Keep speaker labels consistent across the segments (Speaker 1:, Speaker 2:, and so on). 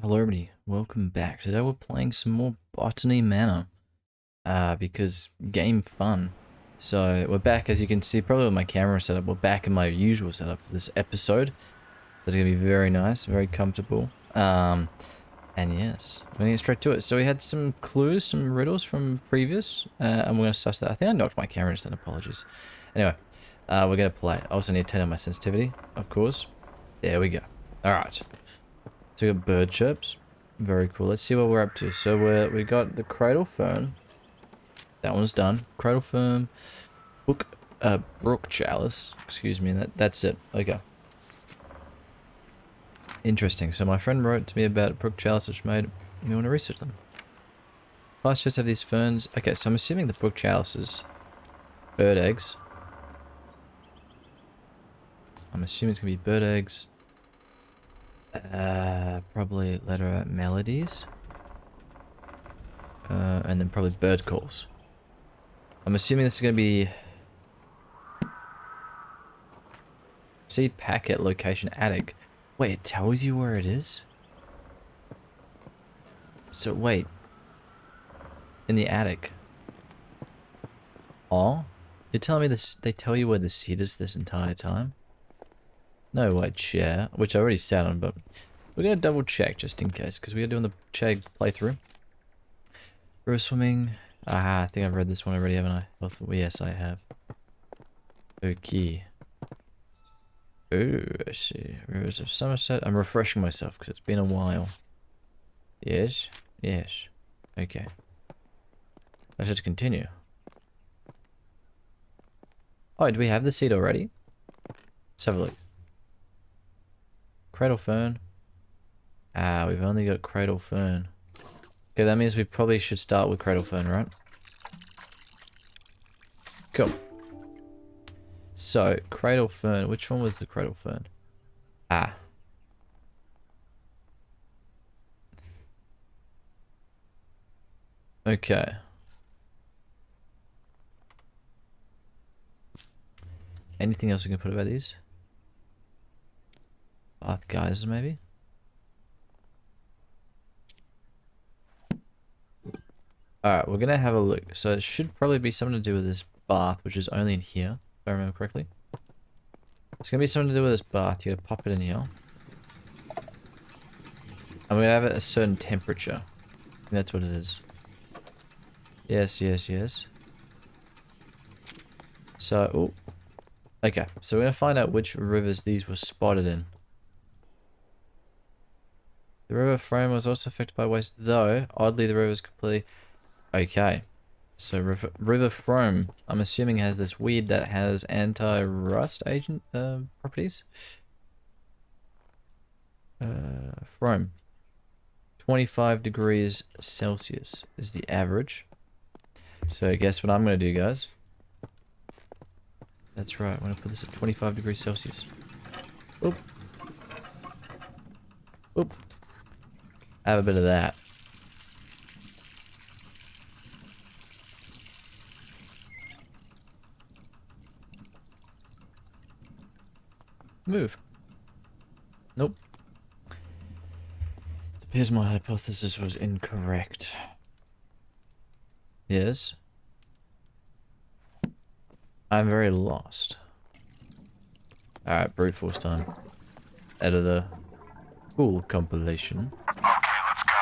Speaker 1: Hello everybody, welcome back. Today we're playing some more Botany Manor, because game fun. So we're back, as you can see, probably with my camera setup. We're back in my usual setup for this episode. It's going to be very nice, very comfortable. And yes, we're going to get straight to it. So we had some clues, some riddles from previous, and we're going to suss that. I think I knocked my camera instead, apologies. Anyway, we're going to play. I also need to turn on my sensitivity, of course. There we go. Alright. So we got bird chirps. Very cool. Let's see what we're up to. So we got the cradle fern. That one's done. Cradle fern. Brook chalice. Excuse me. That's it. Okay. Interesting. So my friend wrote to me about brook chalice, which made me want to research them. Pastures have these ferns. Okay, so I'm assuming the brook chalice is bird eggs. I'm assuming it's gonna be bird eggs. Probably letter melodies. And then probably bird calls. I'm assuming this is going to be seed packet location attic. Wait, it tells you where it is? So wait, in the attic. Oh, you're telling me this? They tell you where the seed is this entire time? No white chair, which I already sat on, but we're gonna double check just in case because we are doing the Chegg playthrough. River swimming. Aha, I think I've read this one already, haven't I? Well, yes, I have. Okay. Oh, I see. Rivers of Somerset. I'm refreshing myself because it's been a while. Yes. Yes. Okay. Let's just continue. Oh, do we have the seed already? Let's have a look. Cradle fern. Ah, we've only got cradle fern. Okay, that means we probably should start with cradle fern, right? Cool. So, cradle fern. Which one was the cradle fern? Ah. Okay. Anything else we can put about these? Bath geysers, maybe? Alright, we're gonna have a look. So it should probably be something to do with this bath, which is only in here, if I remember correctly. It's gonna be something to do with this bath. You gotta pop it in here. And we're gonna have it at a certain temperature. I think that's what it is. Yes, yes, yes. So, oh. Okay, so we're gonna find out which rivers these were spotted in. The river Frome was also affected by waste, though, oddly the river is completely... Okay. So River Frome, I'm assuming has this weed that has anti-rust agent properties. Frome. 25 degrees Celsius is the average. So guess what I'm going to do, guys? That's right, I'm going to put this at 25 degrees Celsius. Oop. Oop. Have a bit of that. Move. Nope. It appears my hypothesis was incorrect. Yes. I'm very lost. Alright, brute force time. Out of the cool compilation.
Speaker 2: Okay, let's go.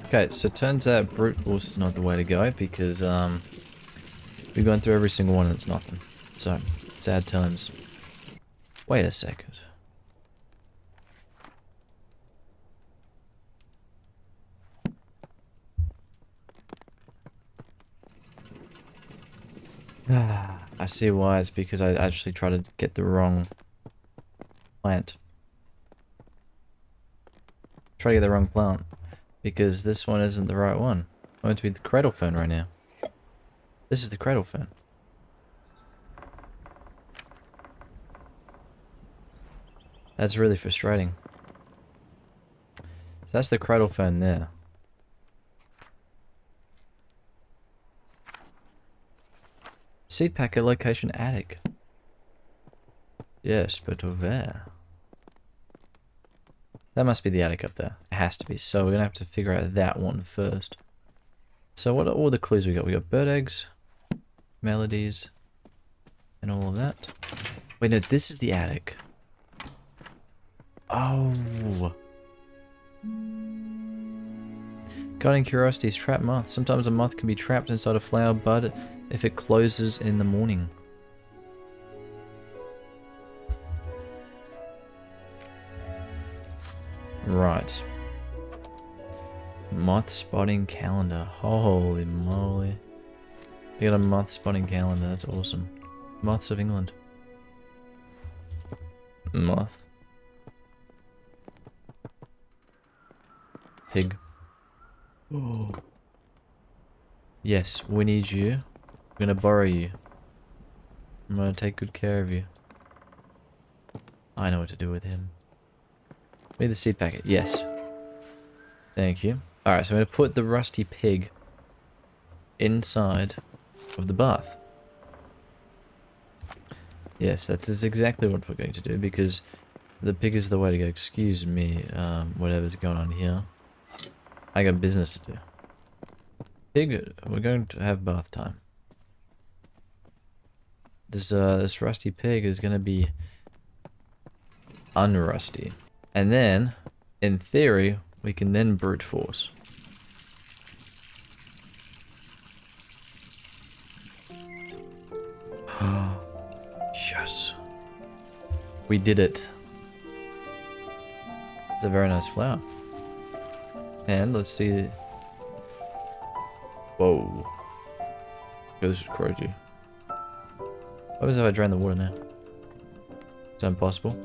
Speaker 1: Okay, so it turns out brute force is not the way to go because we've gone through every single one and it's nothing. So, sad times. Wait a second. I see why. It's because I actually tried to get the wrong plant. Try to get the wrong plant. Because this one isn't the right one. I want to be the cradle fern right now. This is the cradle fern. That's really frustrating. So that's the cradle phone there. Seed packet location attic. Yes, but where? That must be the attic up there. It has to be. So we're gonna have to figure out that one first. So what are all the clues we got? We got bird eggs, melodies, and all of that. Wait, no, this is the attic. Oh. Guarding curiosities, trap moth. Sometimes a moth can be trapped inside a flower bud if it closes in the morning. Right. Moth spotting calendar. Holy moly. We got a moth spotting calendar. That's awesome. Moths of England. Moth. Pig. Oh. Yes, we need you. We're gonna borrow you. I'm gonna take good care of you. I know what to do with him. We need the seed packet. Yes. Thank you. Alright, so I'm gonna put the rusty pig inside of the bath. Yes, that is exactly what we're going to do because the pig is the way to go. Excuse me, whatever's going on here. I got business to do. Pig, we're going to have bath time. This rusty pig is gonna be unrusty. And then, in theory, we can then brute force. Yes. We did it. It's a very nice flower. And let's see. Whoa. Oh, this is crazy. What happens if I drain the water now? Is that impossible?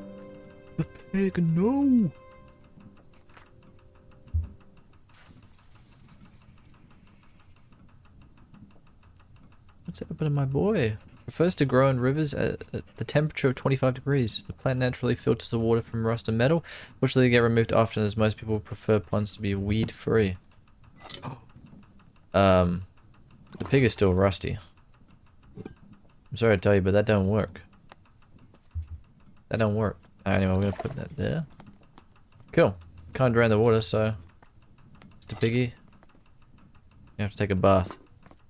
Speaker 1: The pig, no! What's happened to my boy? Prefers to grow in rivers at the temperature of 25 degrees. The plant naturally filters the water from rust and metal, which they get removed often as most people prefer ponds to be weed free. The pig is still rusty. I'm sorry to tell you, but that don't work. That don't work. Anyway, we're gonna put that there. Cool. Can't drain the water, so Mr. Piggy, you have to take a bath.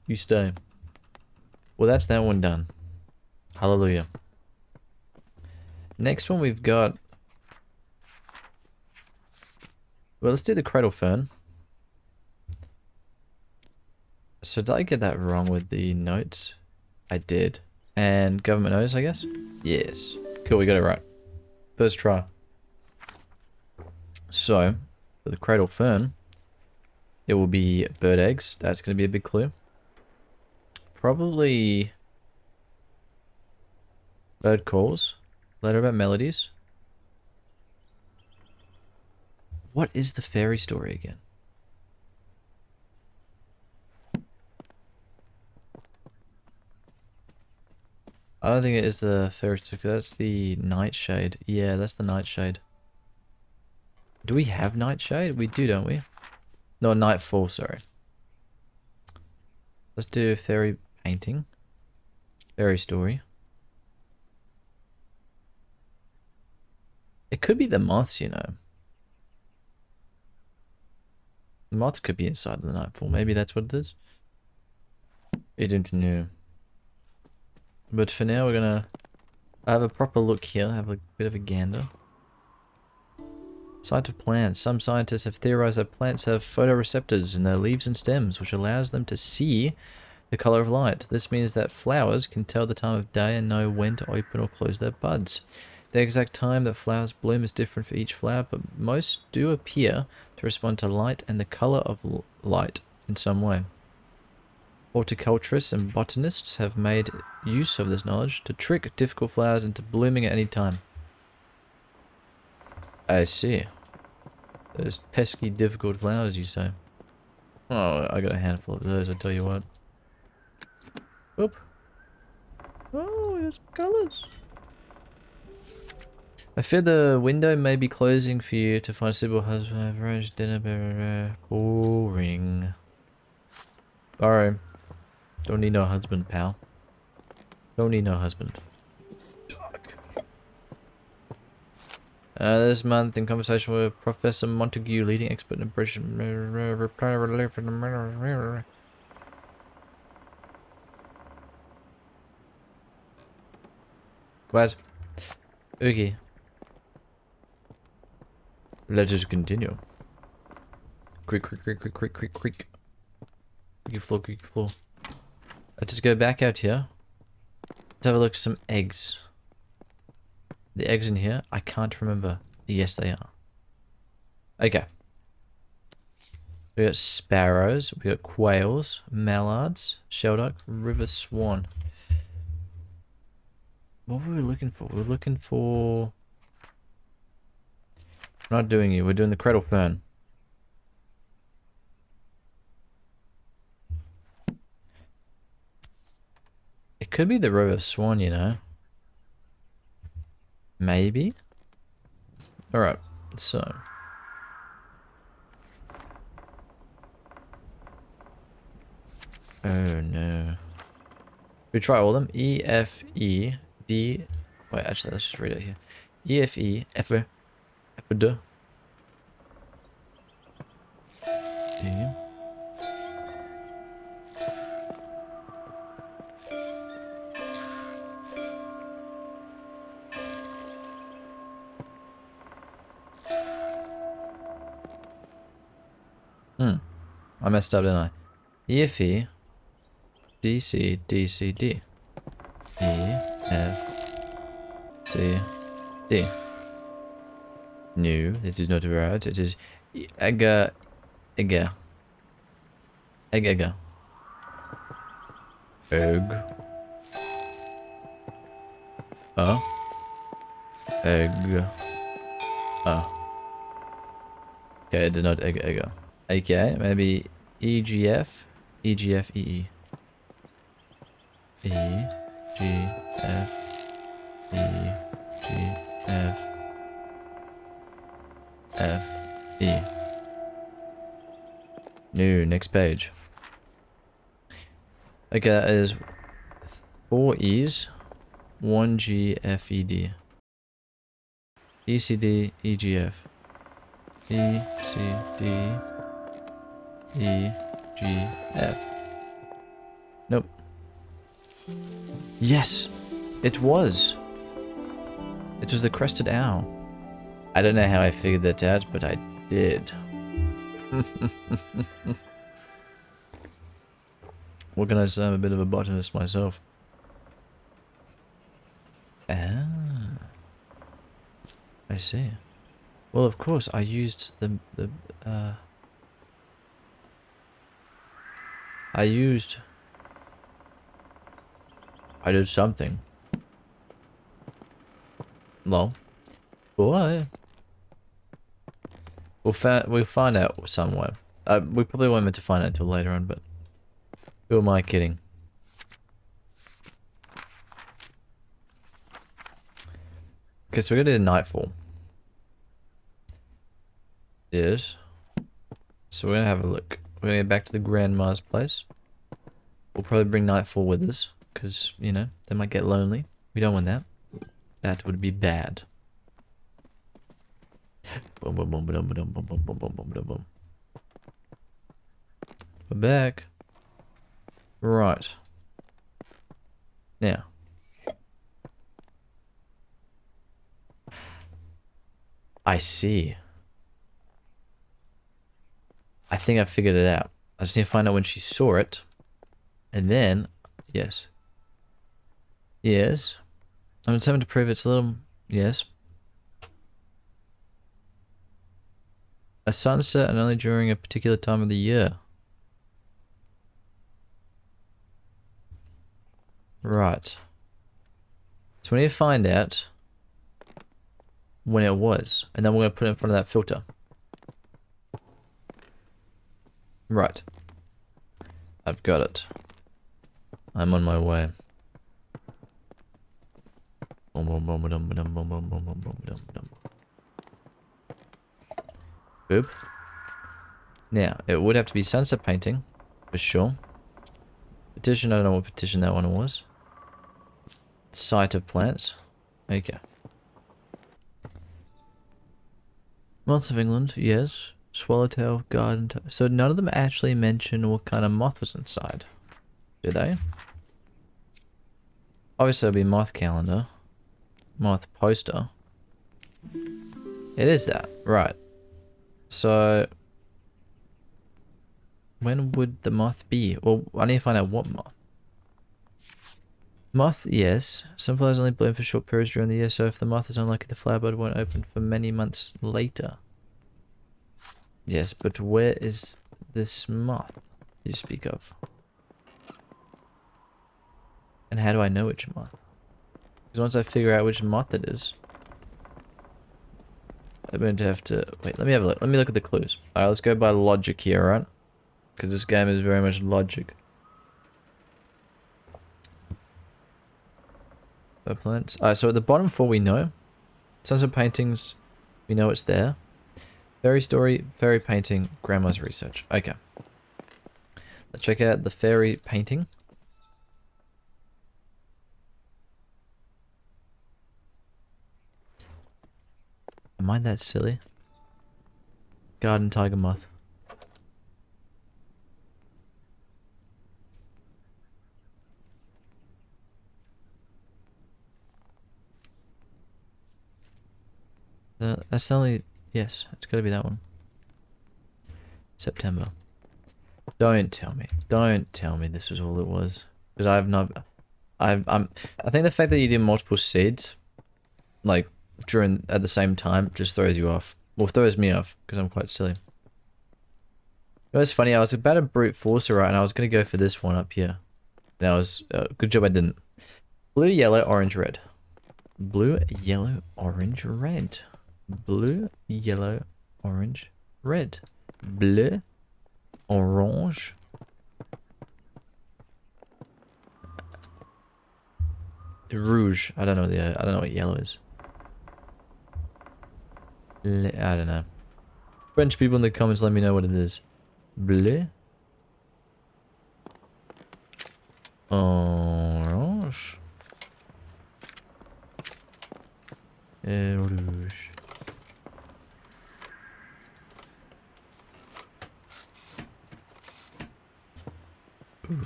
Speaker 1: You stay. Well, that's that one done. Hallelujah. Next one we've got... Well, let's do the cradle fern. So did I get that wrong with the notes? I did. And government notice, I guess? Yes. Cool, we got it right. First try. So, for the cradle fern, it will be bird eggs. That's going to be a big clue. Probably bird calls. Letter about melodies. What is the fairy story again? I don't think it is the fairy story. That's the nightshade. Yeah, that's the nightshade. Do we have nightshade? We do, don't we? No, nightfall, sorry. Let's do fairy painting. Fairy story. It could be the moths, you know. The moths could be inside of the nightfall. Maybe that's what it is. I don't know. But for now, we're gonna have a proper look here. Have a bit of a gander. Sight of plants. Some scientists have theorized that plants have photoreceptors in their leaves and stems, which allows them to see the color of light. This means that flowers can tell the time of day and know when to open or close their buds. The exact time that flowers bloom is different for each flower, but most do appear to respond to light and the color of light in some way. Horticulturists and botanists have made use of this knowledge to trick difficult flowers into blooming at any time. I see. Those pesky difficult flowers, you say? Oh, I got a handful of those, I tell you what. Oop. Oh, there's colors. I fear the window may be closing for you to find a suitable husband. I've arranged dinner. Blah, blah, blah. Boring. Sorry. Don't need no husband, pal. Don't need no husband. This month, in conversation with Professor Montague, leading expert in British. What? Okay. Let us continue. Creak, creak, creak, creak, creak, creak, creak. Creaky floor, creaky floor. Let's just go back out here. Let's have a look at some eggs. The eggs in here, I can't remember. Yes, they are. Okay. We got sparrows, we got quails, mallards, shelduck, river swan. What were we looking for? We were looking for... We're not doing it, we're doing the cradle fern. It could be the river swan, you know. Maybe? Alright, so... Oh no. We try all of them. E, F, E, D... Wait, actually, let's just read it here. E, F, E, F, F, D. D. I messed up, didn't I? E, F, E, D, C, D, C, D. E, F, C, D. No, that is not right. It is Ega, Ega. Egg, Ega. Egg. Egg. Okay, it did not egg, Ega. Okay, maybe EGF, EGF, EE. E, G, F, E, G, F, F, E. No, next page. Okay, that is 4 E's, 1 G, F, E, D. E, C, D, E, G, F. E, C, D, E, G, F. Nope. Yes! It was! It was the crested owl. I don't know how I figured that out, but I did. What can I say? I'm a bit of a botanist myself. Ah. I see. Well, of course, I used I did something. Lol. Boy. We'll find out somewhere. We probably weren't meant to find out until later on, but who am I kidding? Okay, so we're gonna do nightfall. Yes. So we're gonna have a look. We're gonna get back to the grandma's place. We'll probably bring nightfall with us, because, you know, they might get lonely. We don't want that. That would be bad. Boom, boom, boom, boom, boom, boom, boom, boom, boom, boom, boom, boom. We're back. Right. Now. I see. I think I figured it out. I just need to find out when she saw it. And then, yes. Yes. I'm determined to prove it's a little, yes. A sunset and only during a particular time of the year. Right. So we need to find out when it was. And then we're going to put it in front of that filter. Right. I've got it. I'm on my way. Boop. Now, it would have to be sunset painting, for sure. Petition, I don't know what petition that one was. Site of plants. Okay. Moths of England, yes. Swallowtail, garden. So none of them actually mention what kind of moth was inside. Do they? Obviously, it'll be moth calendar. Moth poster. It is that. Right. So, when would the moth be? Well, I need to find out what moth. Moth, yes. Some flowers only bloom for short periods during the year, so if the moth is unlucky, the flower bud won't open for many months later. Yes, but where is this moth you speak of? And how do I know which moth? Because once I figure out which moth it is, I'm going to have to... Wait, let me have a look. Let me look at the clues. Alright, let's go by logic here, right? Because this game is very much logic. Plants. Alright, so at the bottom four we know. Sunset paintings, we know it's there. Fairy story, fairy painting, grandma's research. Okay. Let's check out the fairy painting. Am I that silly? Garden tiger moth. That's the only... Yes, it's gotta be that one. September. Don't tell me. Don't tell me this was all it was. Because I have not... I think the fact that you do multiple seeds, like, at the same time, just throws you off. Well, throws me off, because I'm quite silly. It was funny, I was about to brute force it right, and I was going to go for this one up here. And I was... good job I didn't. Blue, yellow, orange, red. Blue, yellow, orange, red. Blue, yellow, orange, red. Bleu, orange. Rouge. I don't know what yellow is. I don't know. French people in the comments, let me know what it is. Bleu. Orange. Rouge.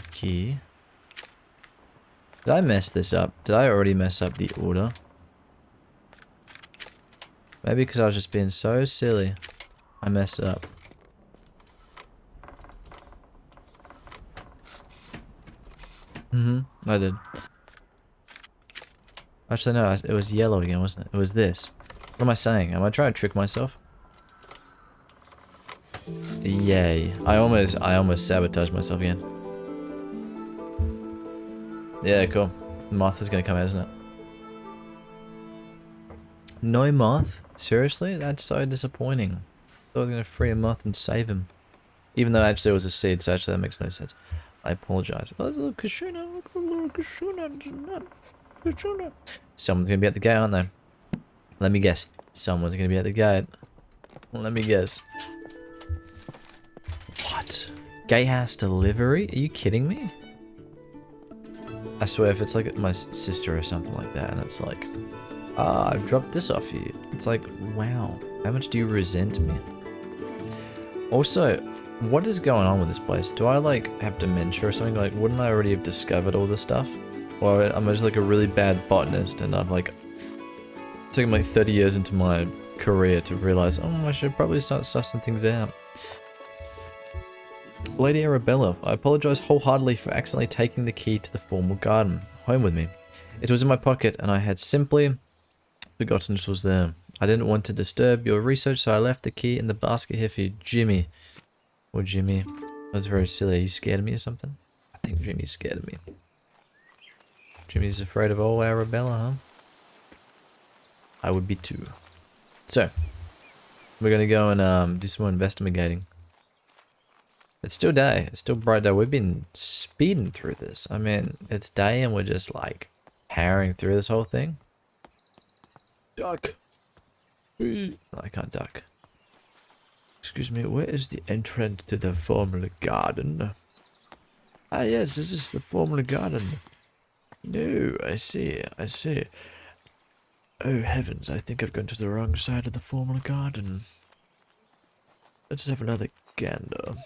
Speaker 1: Okay. Did I mess this up? Did I already mess up the order? Maybe because I was just being so silly. I messed it up. I did. Actually, no, it was yellow again, wasn't it? It was this. What am I saying? Am I trying to trick myself? Yay. I almost sabotaged myself again. Yeah, cool. Moth is gonna come out, isn't it? No moth? Seriously? That's so disappointing. I thought I was gonna free a moth and save him. Even though actually it was a seed, so actually that makes no sense. I apologize. Oh, look, Kashuna, look, little Kashuna. Someone's gonna be at the gate, aren't they? Let me guess. Someone's gonna be at the gate. Let me guess. What? Gatehouse delivery? Are you kidding me? I swear if it's like my sister or something like that and it's like, I've dropped this off you. It's like, wow, how much do you resent me? Also, what is going on with this place? Do I like have dementia or something? Like, wouldn't I already have discovered all this stuff? Or am I just like a really bad botanist and I've like taken like 30 years into my career to realize, oh, I should probably start sussing things out. Lady Arabella, I apologize wholeheartedly for accidentally taking the key to the formal garden home with me. It was in my pocket and I had simply forgotten it was there. I didn't want to disturb your research, so I left the key in the basket here for you, Jimmy. Or Jimmy. That was very silly. Are you scared of me or something? I think Jimmy's scared of me. Jimmy's afraid of old Arabella, huh? I would be too. So, we're gonna go and do some more investigating. It's still day. It's still bright day. We've been speeding through this. I mean, it's day and we're just like powering through this whole thing. Duck. No, I can't duck. Excuse me, where is the entrance to the formal garden? Ah, yes, this is the formal garden. No, I see, I see. Oh, heavens, I think I've gone to the wrong side of the formal garden. Let's have another gander.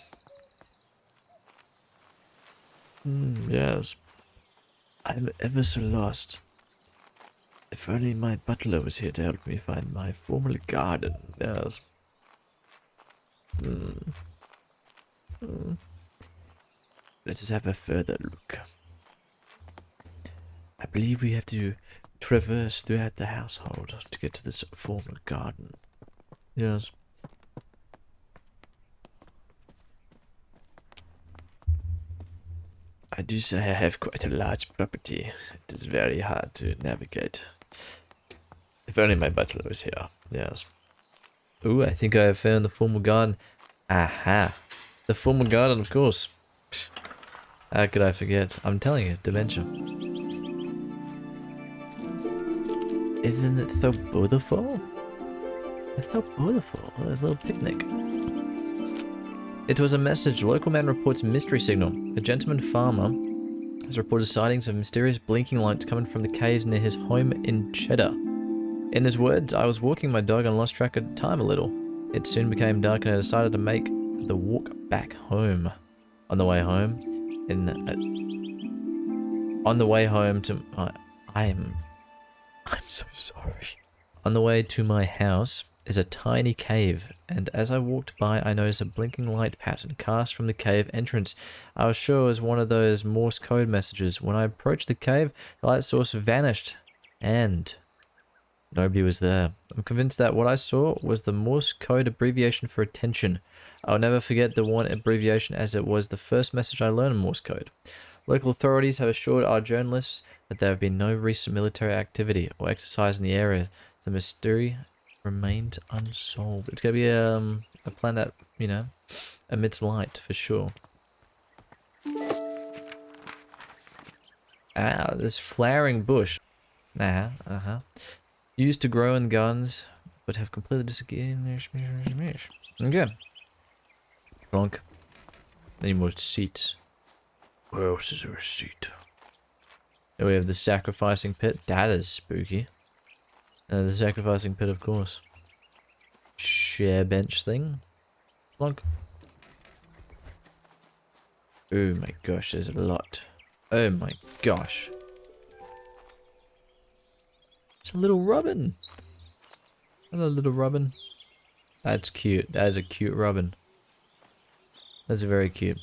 Speaker 1: Yes. I'm ever so lost. If only my butler was here to help me find my formal garden. Yes. Let us have a further look. I believe we have to traverse throughout the household to get to this formal garden. Yes. I do say I have quite a large property. It is very hard to navigate. If only my butler was here. Yes. Ooh, I think I have found the formal garden. Aha. The formal garden, of course. Psh, how could I forget? I'm telling you, dementia. Isn't it so beautiful? It's so beautiful. A little picnic. It was a message. Local man reports mystery signal. A gentleman farmer has reported sightings of mysterious blinking lights coming from the caves near his home in Cheddar. In his words, I was walking my dog and lost track of time a little. It soon became dark and I decided to make the walk back home. On the way home, I'm so sorry. On the way to my house is a tiny cave, and as I walked by, I noticed a blinking light pattern cast from the cave entrance. I was sure it was one of those Morse code messages. When I approached the cave, the light source vanished, and nobody was there. I'm convinced that what I saw was the Morse code abbreviation for attention. I'll never forget the one abbreviation as it was the first message I learned in Morse code. Local authorities have assured our journalists that there have been no recent military activity or exercise in the area. The mystery remains unsolved. It's gonna be a plan that, you know, emits light for sure. Ah, this flowering bush. Used to grow in gardens, but have completely disappeared. Okay. Plonk. Any more seats? Where else is there a seat? Here we have the sacrificing pit. That is spooky. The sacrificing pit, of course. Share bench thing. Plonk. Oh my gosh, there's a lot. Oh my gosh. It's a little robin. Hello, little robin. That's cute. That is a cute robin. That's very cute.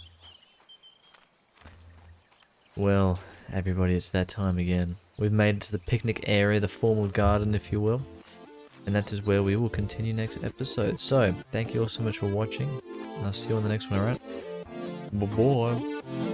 Speaker 1: Well, everybody, it's that time again. We've made it to the picnic area, the formal garden, if you will. And that is where we will continue next episode. So, thank you all so much for watching. And I'll see you on the next one, alright? Bye-bye.